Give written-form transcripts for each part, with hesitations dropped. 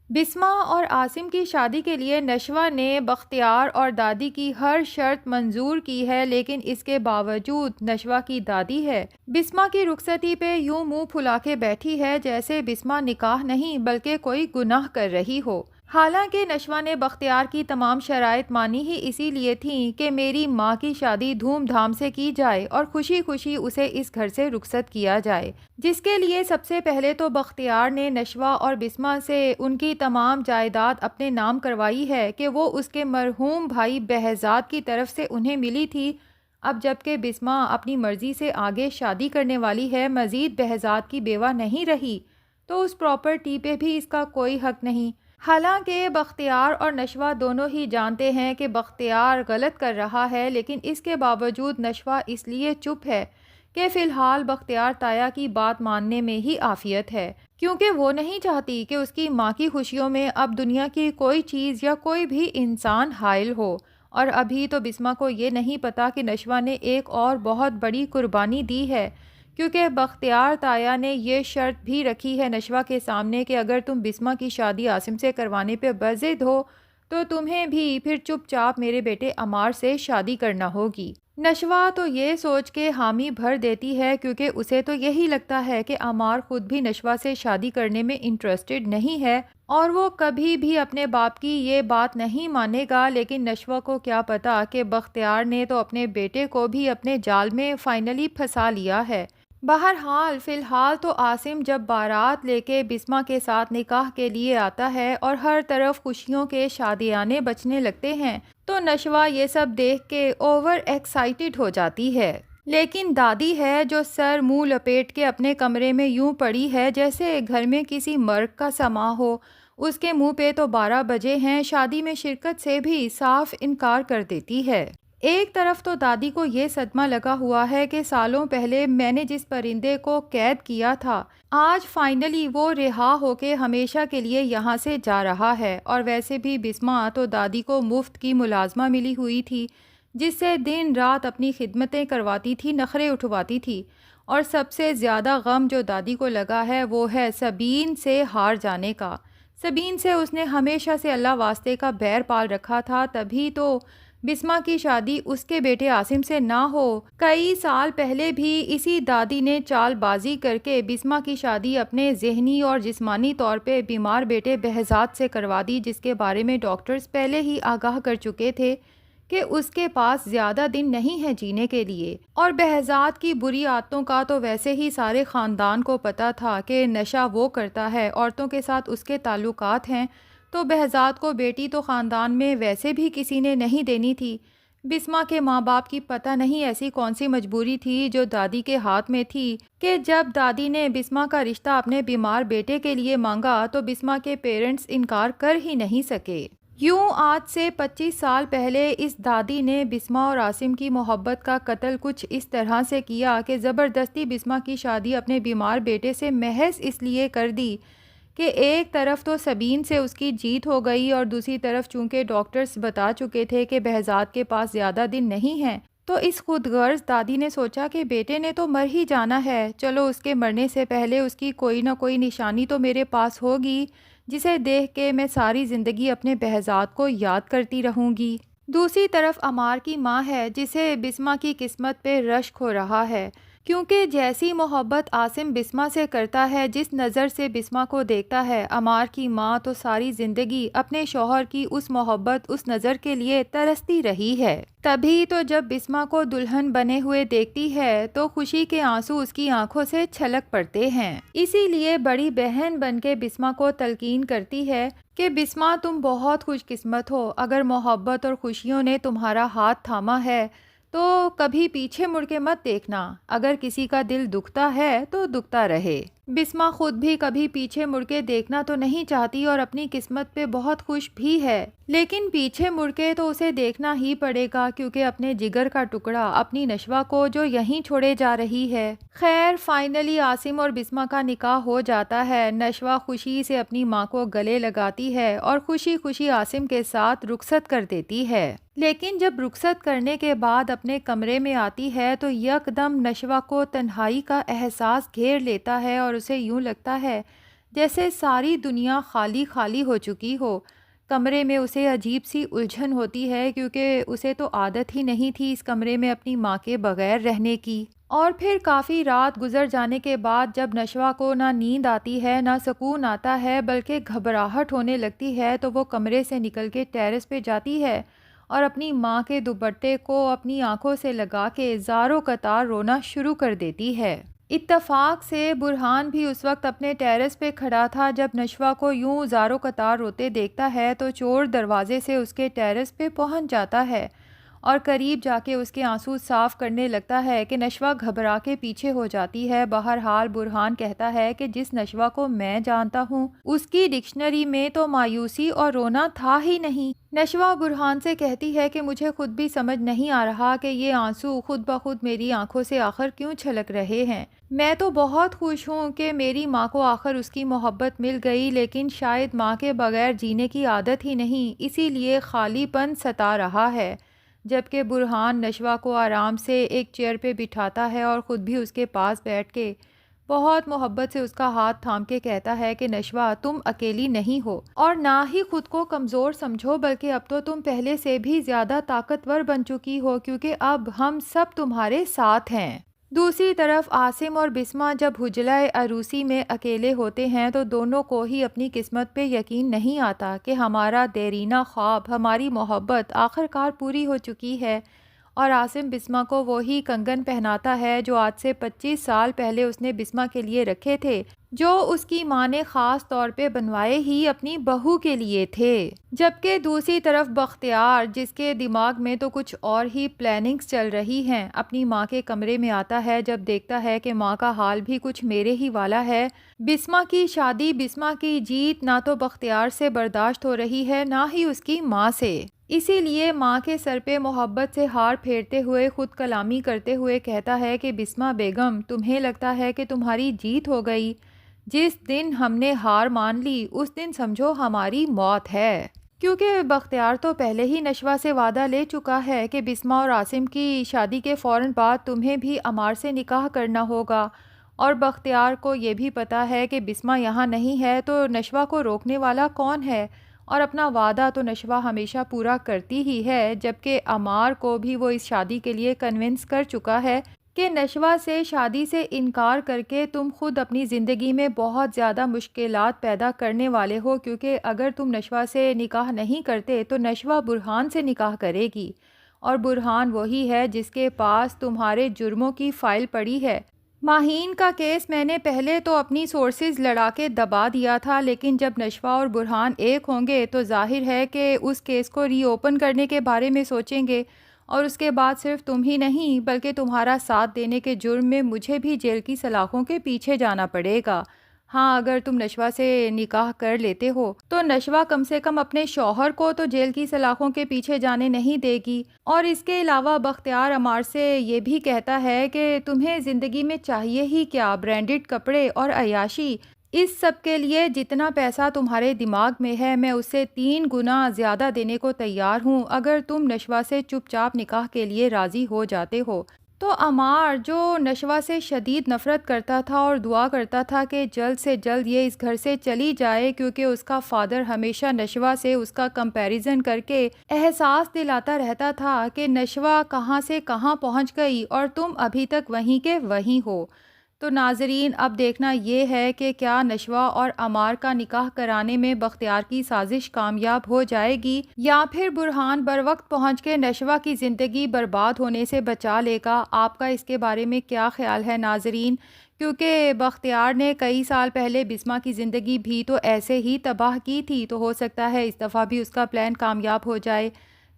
بسمہ اور عاصم کی شادی کے لیے نشوہ نے بختیار اور دادی کی ہر شرط منظور کی ہے، لیکن اس کے باوجود نشوہ کی دادی ہے بسمہ کی رخصتی پہ یوں منہ پھلا کے بیٹھی ہے جیسے بسمہ نکاح نہیں بلکہ کوئی گناہ کر رہی ہو۔ حالانکہ نشوہ نے بختیار کی تمام شرائط مانی ہی اسی لیے تھیں کہ میری ماں کی شادی دھوم دھام سے کی جائے اور خوشی خوشی اسے اس گھر سے رخصت کیا جائے، جس کے لیے سب سے پہلے تو بختیار نے نشوہ اور بسمہ سے ان کی تمام جائیداد اپنے نام کروائی ہے کہ وہ اس کے مرحوم بھائی بہزاد کی طرف سے انہیں ملی تھی۔ اب جب کہ بسمہ اپنی مرضی سے آگے شادی کرنے والی ہے، مزید بہزاد کی بیوہ نہیں رہی، تو اس پراپرٹی پہ بھی اس کا کوئی حق نہیں۔ حالانکہ بختیار اور نشوہ دونوں ہی جانتے ہیں کہ بختیار غلط کر رہا ہے، لیکن اس کے باوجود نشوہ اس لیے چپ ہے کہ فی الحال بختیار تایا کی بات ماننے میں ہی عافیت ہے، کیونکہ وہ نہیں چاہتی کہ اس کی ماں کی خوشیوں میں اب دنیا کی کوئی چیز یا کوئی بھی انسان حائل ہو۔ اور ابھی تو بسمہ کو یہ نہیں پتا کہ نشوہ نے ایک اور بہت بڑی قربانی دی ہے، کیونکہ بختیار تایا نے یہ شرط بھی رکھی ہے نشوہ کے سامنے کہ اگر تم بسمہ کی شادی عاصم سے کروانے پہ بضد ہو تو تمہیں بھی پھر چپ چاپ میرے بیٹے عمار سے شادی کرنا ہوگی۔ نشوہ تو یہ سوچ کے حامی بھر دیتی ہے کیونکہ اسے تو یہی لگتا ہے کہ عمار خود بھی نشوہ سے شادی کرنے میں انٹرسٹڈ نہیں ہے اور وہ کبھی بھی اپنے باپ کی یہ بات نہیں مانے گا، لیکن نشوہ کو کیا پتا کہ بختیار نے تو اپنے بیٹے کو بھی اپنے جال میں فائنلی پھنسا لیا ہے۔ بہرحال فی الحال تو عاصم جب بارات لے کے بسمہ کے ساتھ نکاح کے لیے آتا ہے اور ہر طرف خوشیوں کے شادیانے بجنے لگتے ہیں تو نشوہ یہ سب دیکھ کے اوور ایکسائٹڈ ہو جاتی ہے، لیکن دادی ہے جو سر منہ لپیٹ کے اپنے کمرے میں یوں پڑی ہے جیسے گھر میں کسی مرگ کا سماں ہو۔ اس کے منہ پہ تو 12 بجے ہیں، شادی میں شرکت سے بھی صاف انکار کر دیتی ہے۔ ایک طرف تو دادی کو یہ صدمہ لگا ہوا ہے کہ سالوں پہلے میں نے جس پرندے کو قید کیا تھا آج فائنلی وہ رہا ہو کے ہمیشہ کے لیے یہاں سے جا رہا ہے، اور ویسے بھی بسمہ تو دادی کو مفت کی ملازمہ ملی ہوئی تھی جس سے دن رات اپنی خدمتیں کرواتی تھی، نخرے اٹھواتی تھی، اور سب سے زیادہ غم جو دادی کو لگا ہے وہ ہے سبین سے ہار جانے کا۔ سبین سے اس نے ہمیشہ سے اللہ واسطے کا بیر پال رکھا تھا، تبھی تو بسمہ کی شادی اس کے بیٹے عاصم سے نہ ہو۔ کئی سال پہلے بھی اسی دادی نے چال بازی کر کے بسمہ کی شادی اپنے ذہنی اور جسمانی طور پہ بیمار بیٹے بہزاد سے کروا دی، جس کے بارے میں ڈاکٹرز پہلے ہی آگاہ کر چکے تھے کہ اس کے پاس زیادہ دن نہیں ہے جینے کے لیے۔ اور بہزاد کی بری عادتوں کا تو ویسے ہی سارے خاندان کو پتہ تھا کہ نشہ وہ کرتا ہے، عورتوں کے ساتھ اس کے تعلقات ہیں، تو بہزاد کو بیٹی تو خاندان میں ویسے بھی کسی نے نہیں دینی تھی۔ بسمہ کے ماں باپ کی پتہ نہیں ایسی کون سی مجبوری تھی جو دادی کے ہاتھ میں تھی کہ جب دادی نے بسمہ کا رشتہ اپنے بیمار بیٹے کے لیے مانگا تو بسمہ کے پیرنٹس انکار کر ہی نہیں سکے۔ یوں آج سے 25 سال پہلے اس دادی نے بسمہ اور عاصم کی محبت کا قتل کچھ اس طرح سے کیا کہ زبردستی بسمہ کی شادی اپنے بیمار بیٹے سے محض اس لیے کر دی کہ ایک طرف تو سبین سے اس کی جیت ہو گئی اور دوسری طرف چونکہ ڈاکٹرز بتا چکے تھے کہ بہزاد کے پاس زیادہ دن نہیں ہیں، تو اس خود غرض دادی نے سوچا کہ بیٹے نے تو مر ہی جانا ہے، چلو اس کے مرنے سے پہلے اس کی کوئی نہ کوئی نشانی تو میرے پاس ہوگی جسے دیکھ کے میں ساری زندگی اپنے بہزاد کو یاد کرتی رہوں گی۔ دوسری طرف عمار کی ماں ہے جسے بسمہ کی قسمت پہ رشک ہو رہا ہے، کیونکہ جیسی محبت عاصم بسمہ سے کرتا ہے، جس نظر سے بسمہ کو دیکھتا ہے، عمار کی ماں تو ساری زندگی اپنے شوہر کی اس محبت، اس نظر کے لیے ترستی رہی ہے۔ تبھی تو جب بسمہ کو دلہن بنے ہوئے دیکھتی ہے تو خوشی کے آنسو اس کی آنکھوں سے چھلک پڑتے ہیں۔ اسی لیے بڑی بہن بن کے بسمہ کو تلقین کرتی ہے کہ بسمہ تم بہت خوش قسمت ہو، اگر محبت اور خوشیوں نے تمہارا ہاتھ تھاما ہے تو کبھی پیچھے مڑ کے مت دیکھنا، اگر کسی کا دل دکھتا ہے تو دکھتا رہے۔ بسمہ خود بھی کبھی پیچھے مڑ کے دیکھنا تو نہیں چاہتی اور اپنی قسمت پہ بہت خوش بھی ہے، لیکن پیچھے مڑ کے تو اسے دیکھنا ہی پڑے گا کیونکہ اپنے جگر کا ٹکڑا اپنی نشوہ کو جو یہیں چھوڑے جا رہی ہے۔ خیر فائنلی عاصم اور بسمہ کا نکاح ہو جاتا ہے، نشوہ خوشی سے اپنی ماں کو گلے لگاتی ہے اور خوشی خوشی عاصم کے ساتھ رخصت کر دیتی ہے، لیکن جب رخصت کرنے کے بعد اپنے کمرے میں آتی ہے تو یک دم نشوہ کو تنہائی کا احساس گھیر لیتا ہے اور اسے یوں لگتا ہے جیسے ساری دنیا خالی خالی ہو چکی ہو۔ کمرے میں اسے عجیب سی الجھن ہوتی ہے کیونکہ اسے تو عادت ہی نہیں تھی اس کمرے میں اپنی ماں کے بغیر رہنے کی۔ اور پھر کافی رات گزر جانے کے بعد جب نشوہ کو نہ نیند آتی ہے نہ سکون آتا ہے بلکہ گھبراہٹ ہونے لگتی ہے تو وہ کمرے سے نکل کے ٹیرس پہ جاتی ہے اور اپنی ماں کے دوپٹے کو اپنی آنکھوں سے لگا کے زاروں قطار رونا شروع کر دیتی ہے۔ اتفاق سے برہان بھی اس وقت اپنے ٹیرس پہ کھڑا تھا۔ جب نشوہ کو یوں زاروں قطار روتے دیکھتا ہے تو چور دروازے سے اس کے ٹیرس پہ پہنچ جاتا ہے اور قریب جا کے اس کے آنسو صاف کرنے لگتا ہے کہ نشوہ گھبرا کے پیچھے ہو جاتی ہے۔ بہرحال برہان کہتا ہے کہ جس نشوہ کو میں جانتا ہوں اس کی ڈکشنری میں تو مایوسی اور رونا تھا ہی نہیں۔ نشوہ برہان سے کہتی ہے کہ مجھے خود بھی سمجھ نہیں آ رہا کہ یہ آنسو خود بخود میری آنکھوں سے آخر کیوں چھلک رہے ہیں۔ میں تو بہت خوش ہوں کہ میری ماں کو آخر اس کی محبت مل گئی، لیکن شاید ماں کے بغیر جینے کی عادت ہی نہیں، اسی لیے خالی پن ستا رہا ہے۔ جبکہ برہان نشوہ کو آرام سے ایک چیئر پہ بٹھاتا ہے اور خود بھی اس کے پاس بیٹھ کے بہت محبت سے اس کا ہاتھ تھام کے کہتا ہے کہ نشوہ تم اکیلی نہیں ہو اور نہ ہی خود کو کمزور سمجھو، بلکہ اب تو تم پہلے سے بھی زیادہ طاقتور بن چکی ہو کیونکہ اب ہم سب تمہارے ساتھ ہیں۔ دوسری طرف عاصم اور بسمہ جب حجلہ عروسی میں اکیلے ہوتے ہیں تو دونوں کو ہی اپنی قسمت پہ یقین نہیں آتا کہ ہمارا دیرینہ خواب، ہماری محبت آخرکار پوری ہو چکی ہے، اور عاصم بسمہ کو وہی کنگن پہناتا ہے جو آج سے 25 سال پہلے اس نے بسمہ کے لیے رکھے تھے، جو اس کی ماں نے خاص طور پہ بنوائے ہی اپنی بہو کے لیے تھے۔ جبکہ دوسری طرف بختیار، جس کے دماغ میں تو کچھ اور ہی پلاننگز چل رہی ہیں، اپنی ماں کے کمرے میں آتا ہے جب دیکھتا ہے کہ ماں کا حال بھی کچھ میرے ہی والا ہے۔ بسمہ کی شادی، بسمہ کی جیت نہ تو بختیار سے برداشت ہو رہی ہے نہ ہی اس کی ماں سے، اسی لیے ماں کے سر پہ محبت سے ہار پھیرتے ہوئے خود کلامی کرتے ہوئے کہتا ہے کہ بسمہ بیگم، تمہیں لگتا ہے کہ تمہاری جیت ہو گئی؟ جس دن ہم نے ہار مان لی اس دن سمجھو ہماری موت ہے، کیونکہ بختیار تو پہلے ہی نشوہ سے وعدہ لے چکا ہے کہ بسمہ اور عاصم کی شادی کے فوراً بعد تمہیں بھی عمار سے نکاح کرنا ہوگا، اور بختیار کو یہ بھی پتا ہے کہ بسمہ یہاں نہیں ہے تو نشوہ کو روکنے والا کون ہے، اور اپنا وعدہ تو نشوہ ہمیشہ پورا کرتی ہی ہے، جبکہ عمار کو بھی وہ اس شادی کے لیے کنونس کر چکا ہے کہ نشوہ سے شادی سے انکار کر کے تم خود اپنی زندگی میں بہت زیادہ مشکلات پیدا کرنے والے ہو، کیونکہ اگر تم نشوہ سے نکاح نہیں کرتے تو نشوہ برہان سے نکاح کرے گی، اور برہان وہی ہے جس کے پاس تمہارے جرموں کی فائل پڑی ہے۔ ماہین کا کیس میں نے پہلے تو اپنی سورسز لڑا کے دبا دیا تھا، لیکن جب نشوہ اور برہان ایک ہوں گے تو ظاہر ہے کہ اس کیس کو ری اوپن کرنے کے بارے میں سوچیں گے، اور اس کے بعد صرف تم ہی نہیں بلکہ تمہارا ساتھ دینے کے جرم میں مجھے بھی جیل کی سلاخوں کے پیچھے جانا پڑے گا۔ ہاں، اگر تم نشوہ سے نکاح کر لیتے ہو تو نشوہ کم سے کم اپنے شوہر کو تو جیل کی سلاخوں کے پیچھے جانے نہیں دے گی، اور اس کے علاوہ بختیار عمار سے یہ بھی کہتا ہے کہ تمہیں زندگی میں چاہیے ہی کیا، برانڈڈ کپڑے اور عیاشی، اس سب کے لیے جتنا پیسہ تمہارے دماغ میں ہے میں اس سے 3 گنا زیادہ دینے کو تیار ہوں اگر تم نشوہ سے چپ چاپ نکاح کے لیے راضی ہو جاتے ہو۔ تو عمار، جو نشوہ سے شدید نفرت کرتا تھا اور دعا کرتا تھا کہ جلد سے جلد یہ اس گھر سے چلی جائے، کیونکہ اس کا فادر ہمیشہ نشوہ سے اس کا کمپیریزن کر کے احساس دلاتا رہتا تھا کہ نشوہ کہاں سے کہاں پہنچ گئی اور تم ابھی تک وہیں کے وہیں ہو۔ تو ناظرین، اب دیکھنا یہ ہے کہ کیا نشوہ اور عمار کا نکاح کرانے میں بختیار کی سازش کامیاب ہو جائے گی، یا پھر برہان بروقت پہنچ کے نشوہ کی زندگی برباد ہونے سے بچا لے گا؟ آپ کا اس کے بارے میں کیا خیال ہے ناظرین؟ کیونکہ بختیار نے کئی سال پہلے بسمہ کی زندگی بھی تو ایسے ہی تباہ کی تھی، تو ہو سکتا ہے اس دفعہ بھی اس کا پلان کامیاب ہو جائے۔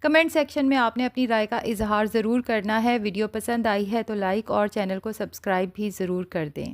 کمنٹ سیکشن میں آپ نے اپنی رائے کا اظہار ضرور کرنا ہے۔ ویڈیو پسند آئی ہے تو لائک اور چینل کو سبسکرائب بھی ضرور کر دیں۔